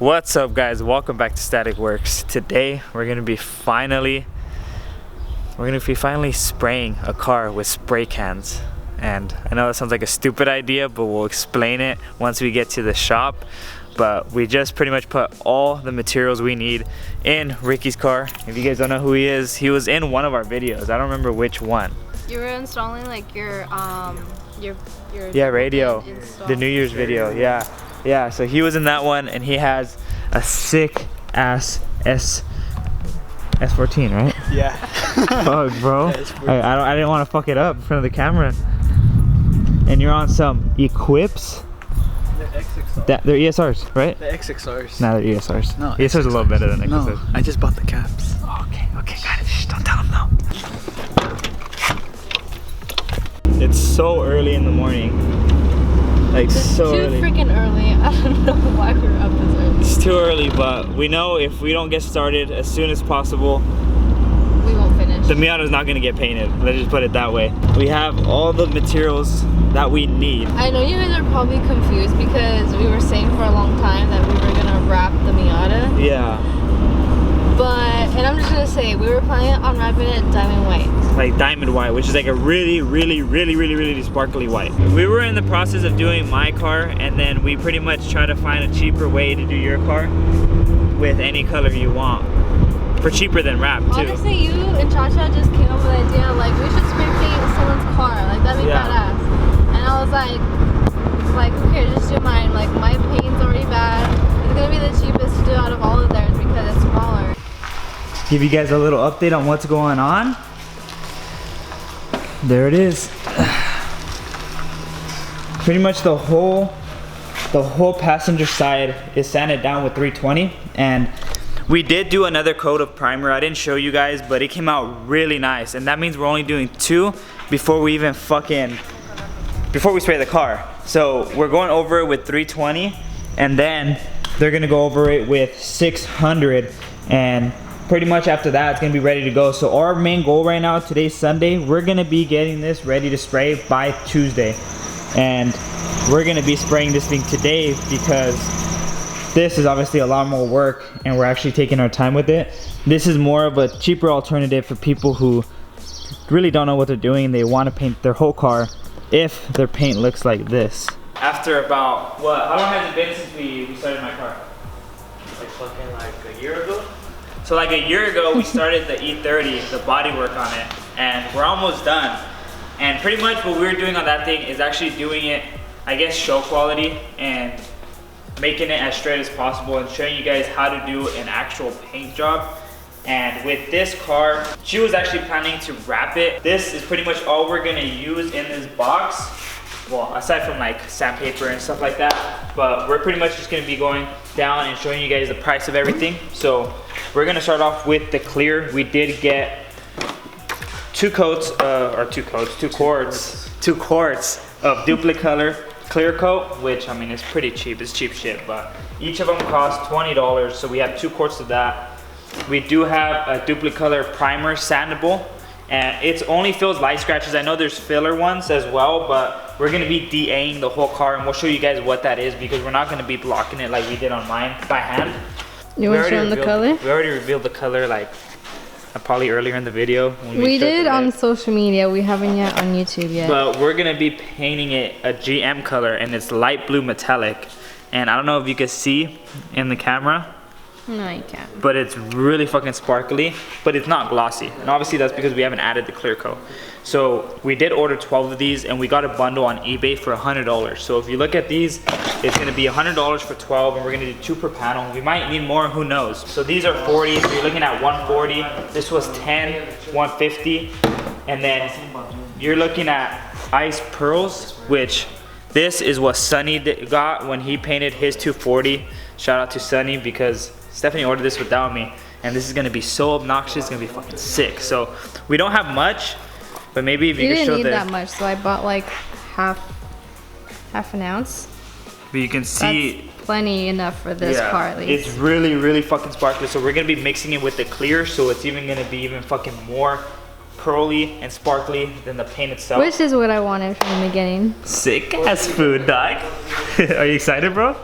What's up, guys? Welcome back to Static Works. Today we're gonna be finally spraying a car with spray cans. And I know that sounds like a stupid idea, but we'll explain it once we get to the shop. But we just pretty much put all the materials we need in Ricky's car. If you guys don't know who he is, he was in one of our videos. I don't remember which one. You were installing like your radio, the New Year's video. Yeah, so he was in that one, and he has a sick ass S14, right? Yeah. Fuck, bro. I didn't want to fuck it up in front of the camera. And you're on some Equips. The XXR. They're ESRs, right? The XXRs. No, they're ESRs. No, ESRs are a little better than XXRs. No, I just bought the caps. Oh, okay, got it. Shh, don't tell him though. It's so early in the morning. Like, so early. Too freaking early. I don't know why we're up this early. It's too early, but we know if we don't get started as soon as possible, we won't finish. the Miata is not going to get painted. Let's just put it that way. We have all the materials that we need. I know you guys are probably confused because we were saying for a long time that we were going to wrap the Miata. Yeah. And I'm just going to say, we were planning on wrapping it diamond white. Like diamond white, which is like a really sparkly white. We were in the process of doing my car, and then we pretty much try to find a cheaper way to do your car with any color you want. For cheaper than wrap, too. Honestly, you and Cha-Cha just came up with the idea, like, we should spray paint someone's car. Like, that'd be badass. And I was like, who cares, just do mine. Like, my paint's already bad. It's gonna be the cheapest to do out of all of theirs because it's smaller. Give you guys a little update on what's going on. There it is. Pretty much the whole passenger side is sanded down with 320, and we did do another coat of primer. I didn't show you guys, but it came out really nice, and that means we're only doing 2 before we even spray the car. So we're going over it with 320, and then they're gonna go over it with 600, and pretty much after that it's gonna be ready to go. So our main goal right now, today's Sunday, we're gonna be getting this ready to spray by Tuesday, and we're gonna be spraying this thing today because this is obviously a lot more work and we're actually taking our time with it. This is more of a cheaper alternative for people who really don't know what they're doing and they want to paint their whole car if their paint looks like this. After about, how long has it been since we started my car? Like a year ago? So like a year ago, we started the E30, the body work on it, and we're almost done. And pretty much what we were doing on that thing is actually doing it, I guess, show quality and making it as straight as possible and showing you guys how to do an actual paint job. And with this car, she was actually planning to wrap it. This is pretty much all we're gonna use in this box. Well, aside from like sandpaper and stuff like that, but we're pretty much just gonna be going down and showing you guys the price of everything. So we're gonna start off with the clear. We did get 2 quarts of Duplicolor Clear coat, which I mean it's pretty cheap. It's cheap shit, but each of them cost $20. So we have 2 quarts of that. We do have a Duplicolor primer sandable, and it only fills light scratches. I know there's filler ones as well, but we're gonna be DAing the whole car, and we'll show you guys what that is because we're not gonna be blocking it like we did on mine by hand. You want to show them the color? We already revealed the color like probably earlier in the video. When we did on social media. We haven't yet on YouTube yet. But we're gonna be painting it a GM color, and it's light blue metallic. And I don't know if you can see in the camera. No, you can't. But it's really fucking sparkly, but it's not glossy. And obviously that's because we haven't added the clear coat. So we did order 12 of these, and we got a bundle on eBay for $100. So if you look at these, it's gonna be $100 for 12, and we're gonna do 2 per panel. We might need more, who knows? So these are 40, so you're looking at 140. This was 10, 150. And then you're looking at ice pearls, which this is what Sonny got when he painted his 240. Shout out to Sonny because Stephanie ordered this without me, and this is gonna be so obnoxious, it's gonna be fucking sick. So we don't have much, but maybe if you could show didn't need that much, so I bought like half an ounce. But you can see that's plenty enough for this car at least. It's really fucking sparkly. So we're gonna be mixing it with the clear, so it's even gonna be even fucking more pearly and sparkly than the paint itself. Which is what I wanted from the beginning. Sick ass food, dog. Are you excited, bro?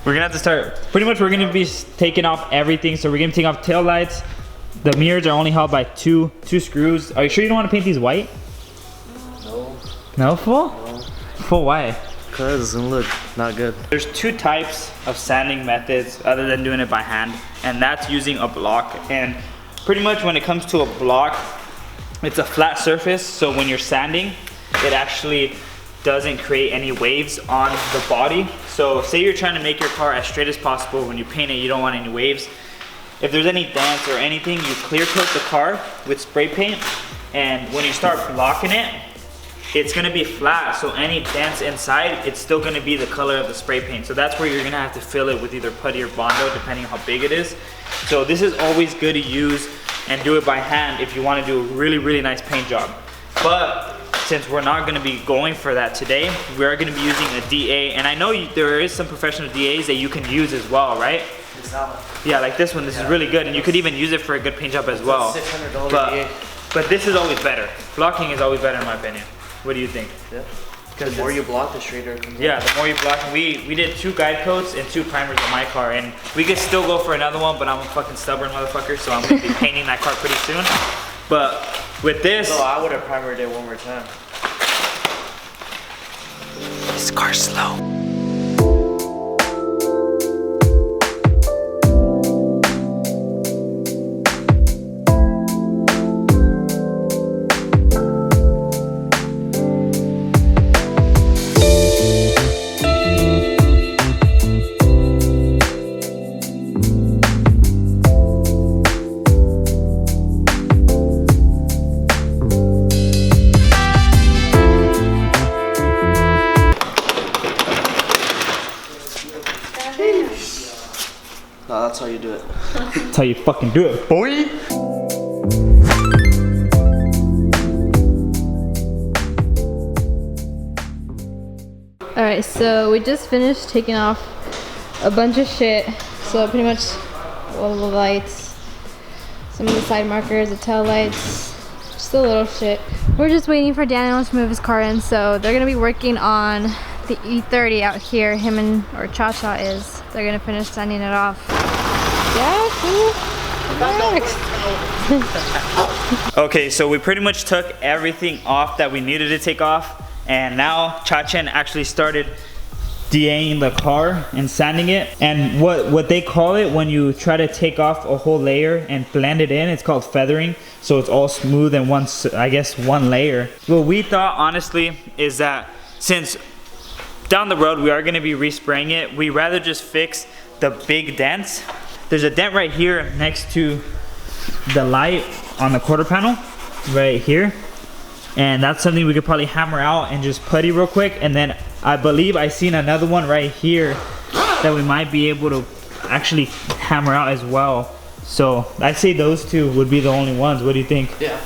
We're gonna have to start, pretty much we're gonna be taking off everything. So we're gonna take off tail lights. The mirrors are only held by two screws. Are you sure you don't want to paint these white? No. No, full? No. Full why? Cause it's gonna look not good. There's two types of sanding methods other than doing it by hand, and that's using a block. And pretty much when it comes to a block, it's a flat surface, so when you're sanding, it actually doesn't create any waves on the body. So say you're trying to make your car as straight as possible. When you paint it, you don't want any waves. If there's any dents or anything, you clear coat the car with spray paint, and when you start blocking it, it's gonna be flat, so any dents inside, it's still gonna be the color of the spray paint. So that's where you're gonna have to fill it with either putty or Bondo, depending on how big it is. So this is always good to use and do it by hand if you wanna do a really, really nice paint job. But since we're not gonna be going for that today, we are gonna be using a DA, and I know there is some professional DAs that you can use as well, right? Yeah, like this one, this is really good, and you could even use it for a good paint job as well. $600 DA. But this is always better. Blocking is always better in my opinion. What do you think? Yeah. Because the more you block, the straighter it comes Yeah, out. the more you block. We did 2 guide coats and 2 primers on my car, and we could still go for another one, but I'm a fucking stubborn motherfucker, so I'm gonna be painting that car pretty soon. But with this, So I would have primered it one more time. this car's slow. No, that's how you do it. That's how you fucking do it, boy. Alright, so we just finished taking off a bunch of shit. So pretty much all the lights, some of the side markers, the tail lights, just a little shit. We're just waiting for Daniel to move his car in, so they're gonna be working on the E30 out here. Him and, or Cha-Cha is. They're gonna finish sanding it off. Yeah, cool. Okay, so we pretty much took everything off that we needed to take off, and now Cha-Chen actually started DAing the car and sanding it. And what they call it when you try to take off a whole layer and blend it in, it's called feathering. So it's all smooth in one layer. What we thought honestly is that since down the road we are going to be respraying it, we rather just fix the big dents. There's a dent right here next to the light on the quarter panel right here, and that's something we could probably hammer out and just putty real quick. And then I believe I seen another one right here that we might be able to actually hammer out as well. So I'd say those two would be the only ones. What do you think? Yeah.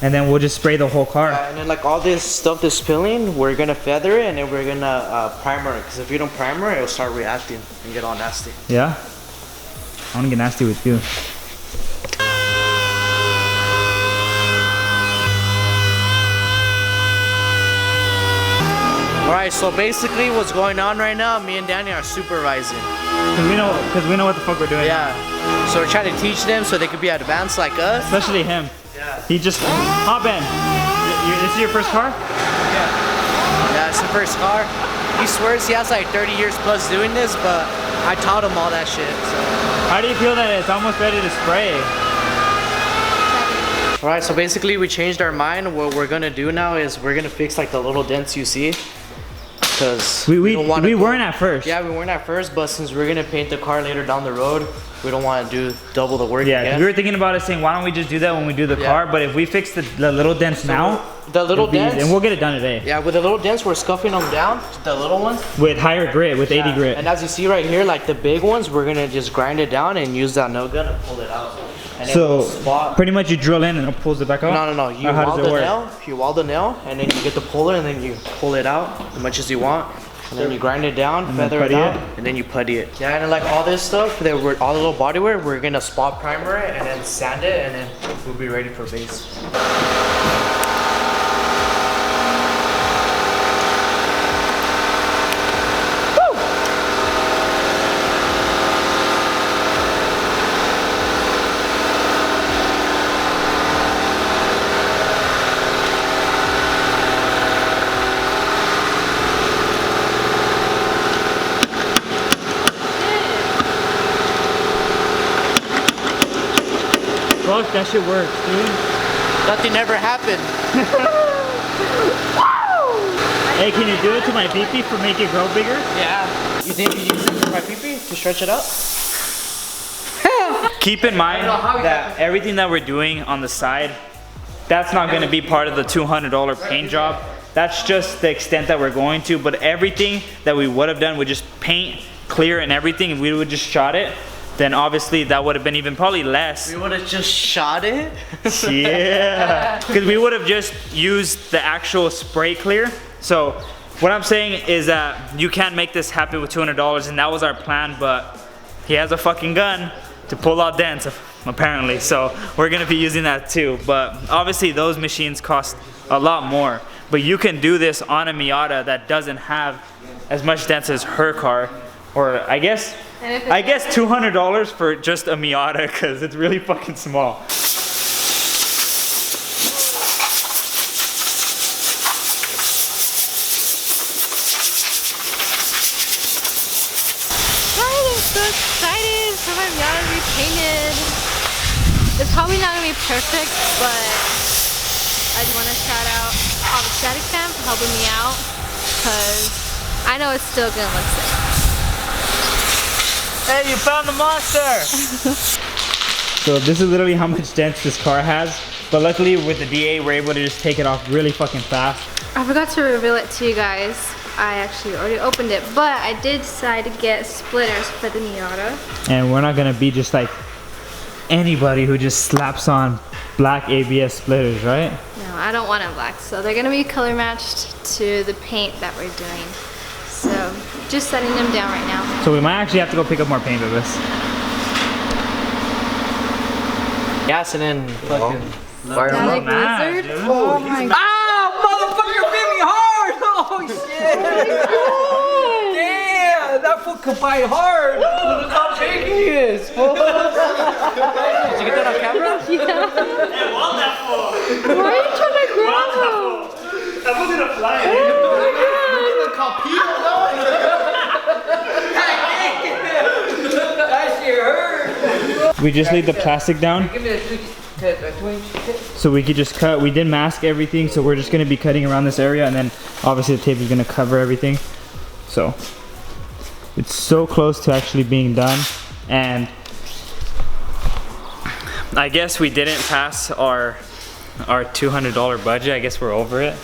And then we'll just spray the whole car. And then like all this stuff that's spilling, we're gonna feather it and then we're gonna primer it. Because if you don't primer it, it'll start reacting and get all nasty. Yeah? I wanna get nasty with you. Alright, so basically what's going on right now, me and Danny are supervising. Cause we know what the fuck we're doing. Yeah. So we're trying to teach them so they could be advanced like us. Especially him. Yeah. He just, hop in. This is your first car? Yeah, it's the first car. He swears he has like 30 years plus doing this, but I taught him all that shit, so. How do you feel that it's almost ready to spray? Alright, so basically we changed our mind. What we're gonna do now is we're gonna fix like the little dents you see. Because we weren't at first. Yeah, we weren't at first, but since we're gonna paint the car later down the road, we don't want to do double the work Yeah, again. we were thinking about it saying, why don't we just do that when we do the car? But if we fix the little dents now, the little dents, and we'll get it done today. Yeah, with the little dents, we're scuffing them down, the little ones. With higher grit, with 80 grit. And as you see right here, like the big ones, we're gonna just grind it down and use that nail gun and pull it out. And So pretty much you drill in and it pulls it back out? No. You weld the nail. You weld the nail, and then you get the puller, and then you pull it out as much as you want. And then you grind it down, feather it out, and then you putty it. Yeah, and then like all this stuff, that we're all the little bodywear, we're gonna spot primer it and then sand it, and then we'll be ready for base. look, that shit works, dude. Nothing ever happened. Hey, can you do it to my pee-pee for make it grow bigger? Yeah. You think you use it for my pee-pee to stretch it up? Keep in mind that everything that we're doing on the side, that's not gonna be part of the $200 paint job. That's just the extent that we're going to, but everything that we would have done with just paint, clear and everything, if we would just shot it, then obviously that would have been even probably less. We would have just shot it? Yeah, because we would have just used the actual spray clear. So what I'm saying is that you can't make this happen with $200, and that was our plan, but he has a fucking gun to pull out dents apparently, so we're gonna be using that too. But obviously those machines cost a lot more, but you can do this on a Miata that doesn't have as much dents as her car, or I guess $200 for just a Miata, because it's really fucking small. So excited for my Miata to be painted. It's probably not gonna be perfect, but I just want to shout out all the static fans for helping me out, because I know it's still gonna look sick. Hey, you found the monster! So this is literally how much dents this car has, but luckily with the DA we're able to just take it off really fucking fast. I forgot to reveal it to you guys. I actually already opened it, but I did decide to get splitters for the Miata. And we're not gonna be just like anybody who just slaps black ABS splitters, right? No, I don't want it black, so they're gonna be color matched to the paint that we're doing. So, just setting them down right now. So we might actually have to go pick up more paint of this. Yes, and then fucking Static lizard? Oh my god. Motherfucker bit me hard! Oh shit! Damn! That fool can bite hard! Look how big he is! Did you get that on camera? Yeah. Hey, what that for? Why are you trying to grab him? That wasn't a fly, dude. That shit hurt! We just laid the plastic down Give me a 2-inch tip. so we could just cut. We did mask everything, so we're just gonna be cutting around this area, and then obviously the tape is gonna cover everything. So it's so close to actually being done, and I guess we didn't pass our $200 budget. I guess we're over it.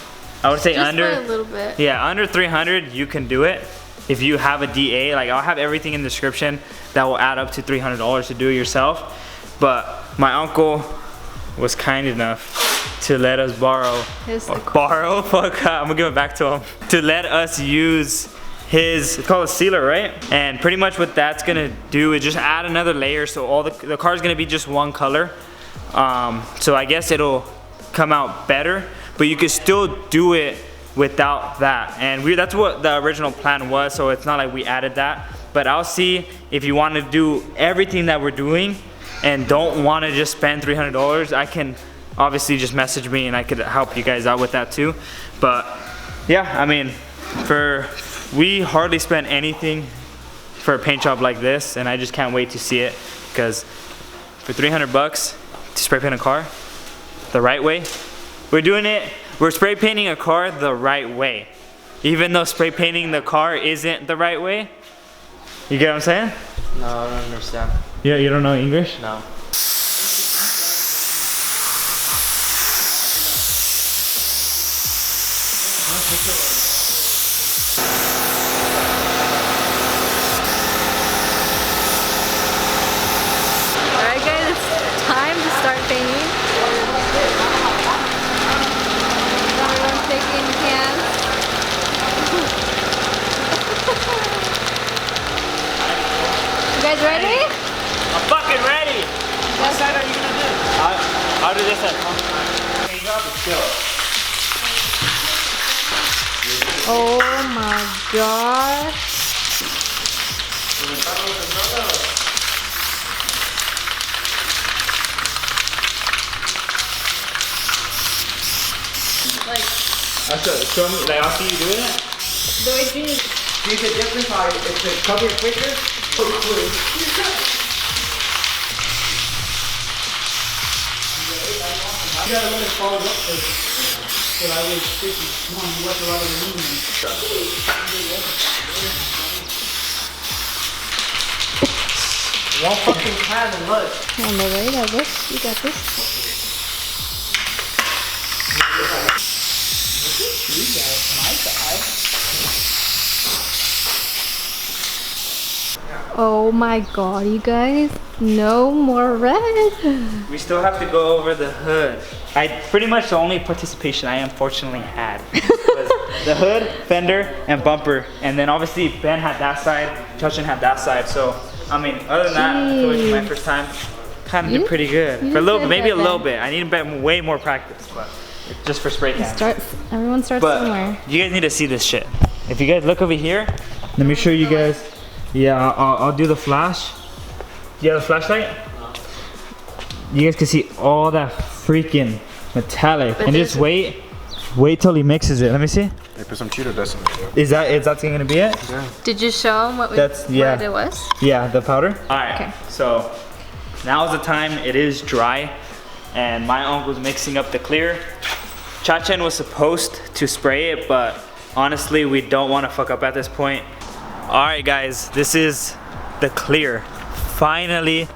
I would say Just under by a little bit. Yeah, under 300 you can do it. If you have a DA, like I'll have everything in the description that will add up to $300 to do it yourself. But my uncle was kind enough to let us borrow, fuck, I'm gonna give it back to him, to let us use his, it's called a sealer, right? And pretty much what that's gonna do is just add another layer, so all the car's gonna be just one color. So I guess it'll come out better, but you can still do it without that, and that's what the original plan was, so it's not like we added that. But I'll see if you want to do everything that we're doing and don't want to just spend $300, I can obviously just message me and I could help you guys out with that too. But yeah, I mean, we hardly spend anything for a paint job like this, and I just can't wait to see it, because for $300 to spray paint a car the right way, we're spray painting a car the right way. Even though spray painting the car isn't the right way. You get what I'm saying? No, I don't understand. Yeah, you don't know English? No. Alright guys, it's time to start painting. Everyone's taking cans. You guys ready? I'm fucking ready! What side are you gonna do? I'll do this side. Paint job is chill. Oh my gosh. Like, Show me, like, I'll see you doing it. the way Junior. See the difference how it's coming quicker? gotta let it fall up first. So that way it's sticky. Come on, you wet a lot of the aluminum. One fucking can and look. On the way, I guess. You got this. Oh my god, you guys. No more red. We still have to go over the hood. Pretty much the only participation I unfortunately had was the hood, fender, and bumper. And then obviously Ben had that side, Justin had that side. So, I mean, other than that, it was my first time. Kind of did pretty good. For a little bit, maybe a little bit. I need way more practice, but just for spray cans. Everyone starts somewhere. You guys need to see this shit. If you guys look over here, let me show you guys. Yeah, I'll do the flash. Do you have a flashlight? You guys can see all that freaking metallic. And just wait till he mixes it. Let me see. They put some Cheeto dust in it. Is that gonna be it? Yeah. Did you show him what it was? Yeah, the powder. All right. Okay. So now's the time. It is dry, and my uncle's mixing up the clear. Chachen was supposed to spray it, but honestly, we don't want to fuck up at this point. All right, guys, this is the clear. Finally,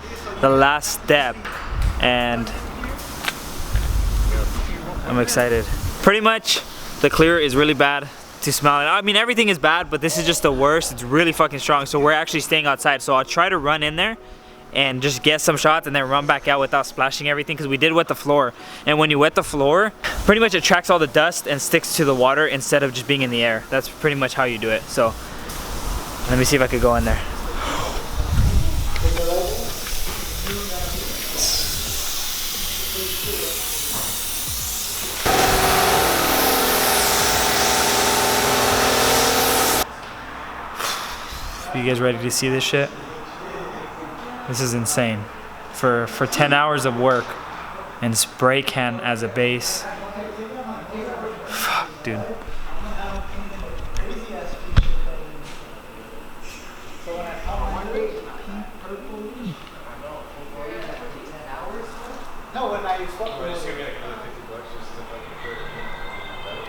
the last step, and I'm excited. Pretty much, the clear is really bad to smell. I mean, everything is bad, but this is just the worst. It's really fucking strong, so we're actually staying outside. So I'll try to run in there and just get some shots and then run back out without splashing everything, because we did wet the floor. And when you wet the floor, pretty much it tracks all the dust and sticks to the water instead of just being in the air. That's pretty much how you do it. So let me see if I could go in there. You guys ready to see this shit? This is insane. For 10 hours of work and spray can as a base. Fuck, dude.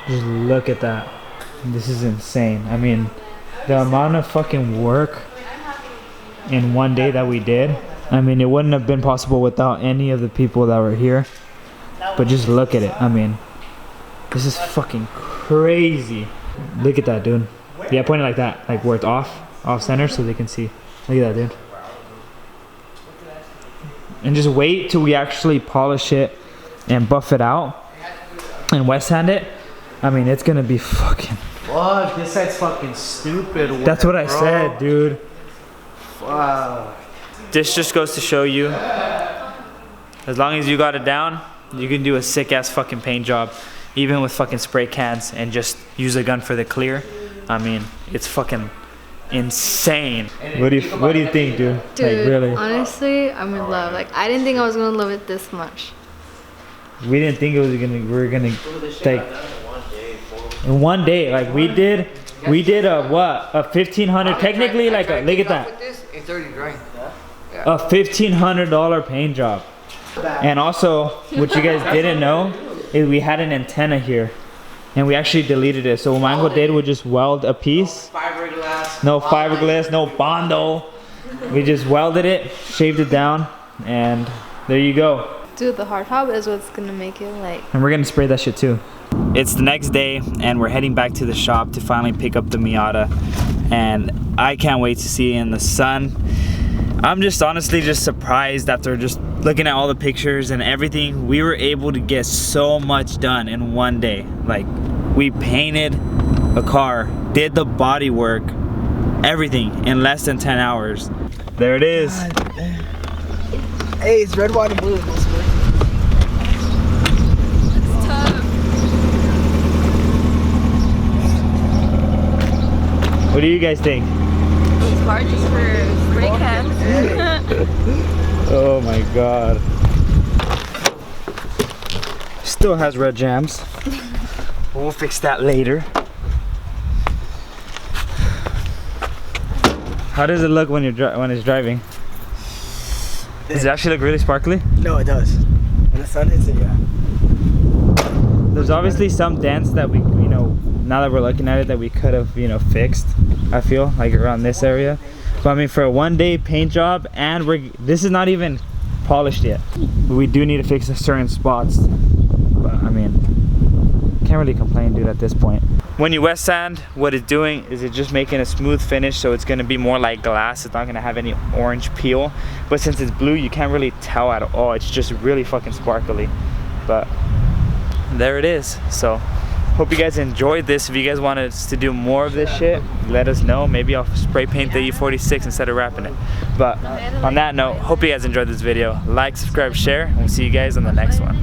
Just look at that. This is insane. I mean, the amount of fucking work in one day that we did, I mean, it wouldn't have been possible without any of the people that were here. But just look at it. I mean, this is fucking crazy. Look at that, dude. Yeah, point it like that, like where it's off center, so they can see. Look at that, dude. And just wait till we actually polish it and buff it out and wet sand it. I mean, it's gonna be fucking. Fuck, this side's fucking stupid. That's what I said, dude. Wow. This just goes to show you, as long as you got it down, you can do a sick ass fucking paint job, even with fucking spray cans, and just use a gun for the clear. I mean, it's fucking insane. What do you think, dude? Dude, like, really? Honestly, I'm in love. Like, I didn't think I was gonna love it this much. We didn't think we were gonna like in one day. Like we did a what? A 1,500. Technically, like look at that. It's already dry. A $1,500 paint job. And also, what you guys didn't know is we had an antenna here, and we actually deleted it. So what my uncle did was just weld a piece. Fiberglass. No fiberglass, no bondo. We just welded it, shaved it down, and there you go. Dude, the hard top is what's gonna make it like. And we're gonna spray that shit too. It's the next day, and we're heading back to the shop to finally pick up the Miata. And I can't wait to see it in the sun. I'm just honestly just surprised after just looking at all the pictures and everything. We were able to get so much done in one day. Like, we painted a car, did the body work, everything in less than 10 hours. There it is. Hey, it's red, white, and blue in this one. It's tough. What do you guys think? It's hard just for spray cans. Oh my god. Still has red jams. We'll fix that later. How does it look when it's driving? Does it actually look really sparkly? No, it does. When the sun hits it, yeah. There's obviously some dents that we, you know, now that we're looking at it, that we could have, you know, fixed. I feel like around this area. But I mean, for a 1-day paint job, and this is not even polished yet. We do need to fix certain spots. But I mean, can't really complain, dude, at this point. When you wet sand, what it's doing is it's just making a smooth finish, so it's gonna be more like glass. It's not gonna have any orange peel. But since it's blue, you can't really tell at all. It's just really fucking sparkly. But there it is. So hope you guys enjoyed this. If you guys wanted us to do more of this shit, let us know. Maybe I'll spray paint the E46 instead of wrapping it. But on that note, hope you guys enjoyed this video. Like, subscribe, share, and we'll see you guys on the next one.